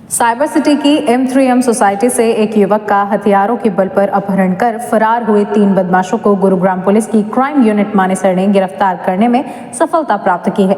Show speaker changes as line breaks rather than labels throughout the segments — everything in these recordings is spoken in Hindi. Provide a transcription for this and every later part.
साइबर सिटी की M3M सोसाइटी से एक युवक का हथियारों के बल पर अपहरण कर फरार हुए 3 बदमाशों को गुरुग्राम पुलिस की क्राइम यूनिट मानेसर ने गिरफ्तार करने में सफलता प्राप्त की है।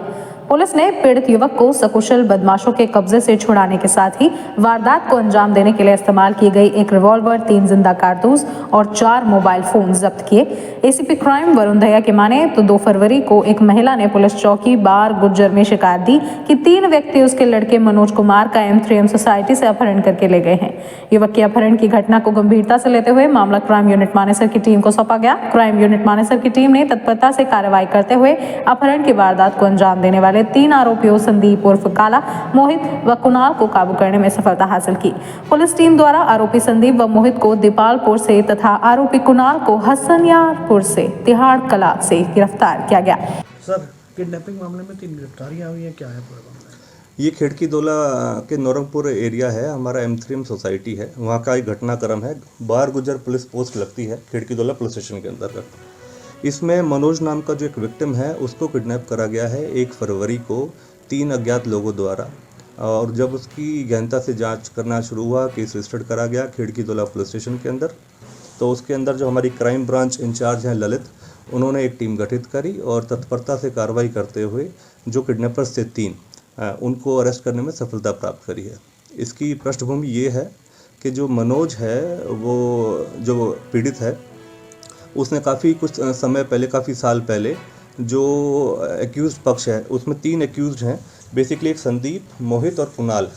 पुलिस ने पीड़ित युवक को सकुशल बदमाशों के कब्जे से छुड़ाने के साथ ही वारदात को अंजाम देने के लिए इस्तेमाल की गई एक रिवॉल्वर, 3 जिंदा कारतूस और 4 मोबाइल फोन जब्त किए। एसीपी क्राइम वरुण दहिया की माने तो 2 फरवरी को एक महिला ने पुलिस चौकी बार गुज्जर में शिकायत दी कि 3 व्यक्ति उसके लड़के मनोज कुमार का M3M सोसाइटी से अपहरण करके ले गए हैं। युवक के अपहरण की घटना को गंभीरता से लेते हुए मामला क्राइम यूनिट मानेसर की टीम को सौंपा गया। क्राइम यूनिट मानेसर की टीम ने तत्परता से कार्रवाई करते हुए अपहरण की वारदात को अंजाम देने वाले 3 आरोपियों संदीप उर्फ काला, मोहित व कुणाल को काबू करने में सफलता हासिल की। पुलिस टीम द्वारा आरोपी संदीप व मोहित को दीपालपुर से तथा आरोपी कुणाल को हसनियारपुर से तिहाड़ कला से गिरफ्तार किया गया।
सर, किडनैपिंग मामले में 3 गिरफ्तारियां हुई हैं, क्या है पूरा मामला?
ये खिड़कीदोला के नौरंगपुर एरिया है, हमारा M3M सोसाइटी है, वहाँ का एक घटनाक्रम है। बार गुजर पुलिस पोस्ट लगती है खिड़कीदोला पुलिस स्टेशन के अंतर्गत। इसमें मनोज नाम का जो एक विक्टिम है उसको किडनैप करा गया है 1 फरवरी को 3 अज्ञात लोगों द्वारा, और जब उसकी गहनता से जांच करना शुरू हुआ, केस रजिस्टर्ड करा गया खिड़कीदोला पुलिस स्टेशन के अंदर। तो उसके अंदर जो हमारी क्राइम ब्रांच इंचार्ज हैं ललित, उन्होंने एक टीम गठित करी और तत्परता से कार्रवाई करते हुए जो किडनैपर्स थे 3 उनको अरेस्ट करने में सफलता प्राप्त करी है। इसकी पृष्ठभूमि ये है कि जो मनोज है वो जो पीड़ित है उसने कुछ समय पहले, काफ़ी साल पहले, जो एक्यूज़ पक्ष है उसमें 3 एक्यूज़ हैं बेसिकली, एक संदीप, मोहित और कुणाल।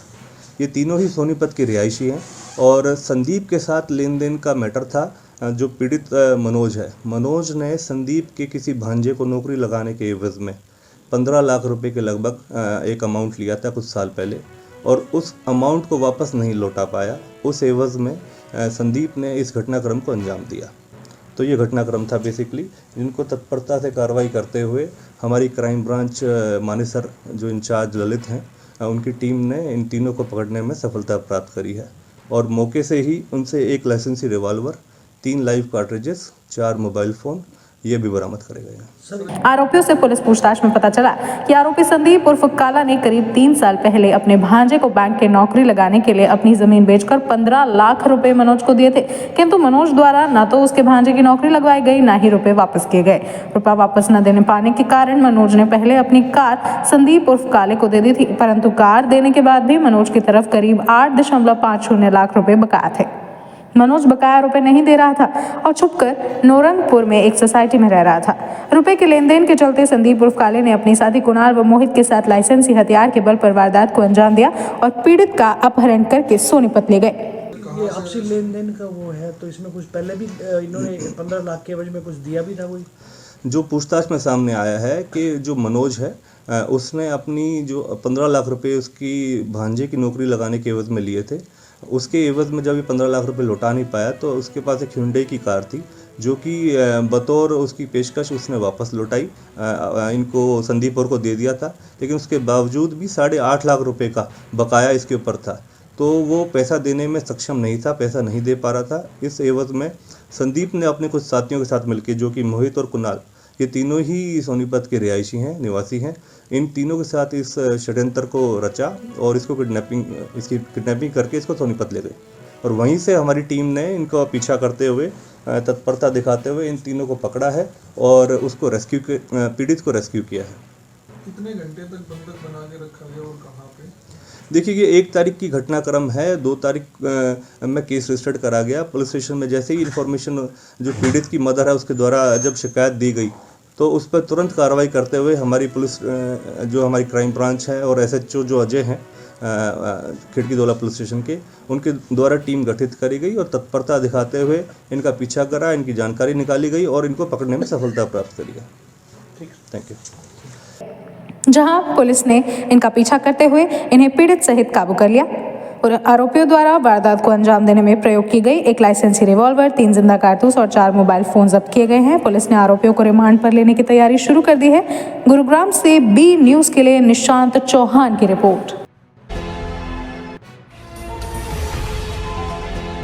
ये तीनों ही सोनीपत के रिहायशी हैं और संदीप के साथ लेन देन का मैटर था। जो पीड़ित मनोज है, मनोज ने संदीप के किसी भांजे को नौकरी लगाने के एवज़ में 15 लाख रुपए के लगभग एक अमाउंट लिया था कुछ साल पहले, और उस अमाउंट को वापस नहीं लौटा पाया। उस एवज़ में संदीप ने इस घटनाक्रम को अंजाम दिया। तो ये घटनाक्रम था बेसिकली, जिनको तत्परता से कार्रवाई करते हुए हमारी क्राइम ब्रांच मानेसर जो इंचार्ज ललित हैं, उनकी टीम ने इन तीनों को पकड़ने में सफलता प्राप्त करी है और मौके से ही उनसे 1 लाइसेंसी revolver, 3 live cartridges, 4 mobile phone ये भी बरामद करे गए हैं।
आरोपियों से पुलिस पूछताछ में पता चला कि आरोपी संदीप उर्फ काला ने करीब 3 साल पहले अपने भांजे को बैंक के नौकरी लगाने के लिए अपनी जमीन बेचकर 15 लाख रुपए मनोज को दिए थे, किंतु मनोज द्वारा न तो उसके भांजे की नौकरी लगवाई गई, ना ही रुपए वापस किए गए। रुपया वापस न देने पाने के कारण मनोज ने पहले अपनी कार संदीप उर्फ काले को दे दी थी, परंतु कार देने के बाद भी मनोज की तरफ करीब 8.50 लाख रुपए बकाया थे। मनोज बकाया रुपए नहीं दे रहा था और छुपकर नौरंगपुर में एक सोसाइटी में रह रहा था। रुपए के लेन देन के चलते संदीप उर्फ काले ने अपने साथी कुणाल व मोहित के साथ लाइसेंसी हथियार के बल पर वारदात को अंजाम दिया और पीड़ित का अपहरण करके सोनीपत ले गए।
ये आपसी लेन देन का वो है, तो इसमें कुछ पहले भी इन्होंने 15 लाख के एवज में कुछ दिया भी था कोई?
जो पूछताछ में सामने आया है कि जो मनोज है उसने अपनी जो 15 लाख रुपए उसकी भांजे की नौकरी लगाने के एवज में लिए थे, उसके एवज में जब ये 15 लाख रुपए लौटा नहीं पाया तो उसके पास एक Hyundai की कार थी जो कि बतौर उसकी पेशकश उसने वापस लौटाई, इनको संदीप और को दे दिया था, लेकिन उसके बावजूद भी 8.5 लाख रुपए का बकाया इसके ऊपर था। तो वो पैसा देने में सक्षम नहीं था, पैसा नहीं दे पा रहा था। इस एवज में संदीप ने अपने कुछ साथियों के साथ मिलकर, जो कि मोहित और कुणाल, ये तीनों ही सोनीपत के रिहायशी हैं, निवासी हैं, इन तीनों के साथ इस षड्यंत्र को रचा और इसकी किडनैपिंग करके इसको सोनीपत ले गए और वहीं से हमारी टीम ने इनको पीछा करते हुए, तत्परता दिखाते हुए इन तीनों को पकड़ा है और उसको पीड़ित को रेस्क्यू किया है।
कितने घंटे तक बंधक बना के रखा गया और कहाँ पे?
देखिए, ये 1 तारीख की घटनाक्रम है। 2 तारीख में केस रजिस्टर्ड करा गया पुलिस स्टेशन में। जैसे ही इन्फॉर्मेशन जो पीड़ित की मदर है उसके द्वारा जब शिकायत दी गई तो उस पर तुरंत कार्रवाई करते हुए हमारी पुलिस, जो हमारी क्राइम ब्रांच है और SHO जो अजय हैं खिड़कीदोला पुलिस स्टेशन के, उनके द्वारा टीम गठित करी गई और तत्परता दिखाते हुए इनका पीछा करा, इनकी जानकारी निकाली गई और इनको पकड़ने में सफलता प्राप्त करी है। ठीक, थैंक यू।
जहां पुलिस ने इनका पीछा करते हुए इन्हें पीड़ित सहित काबू कर लिया और आरोपियों द्वारा वारदात को अंजाम देने में प्रयोग की गई 1 लाइसेंसी रिवॉल्वर, 3 जिंदा कारतूस और 4 मोबाइल फोन जब्त किए गए हैं। पुलिस ने आरोपियों को रिमांड पर लेने की तैयारी शुरू कर दी है। गुरुग्राम से B न्यूज़ के लिए निशांत चौहान की रिपोर्ट।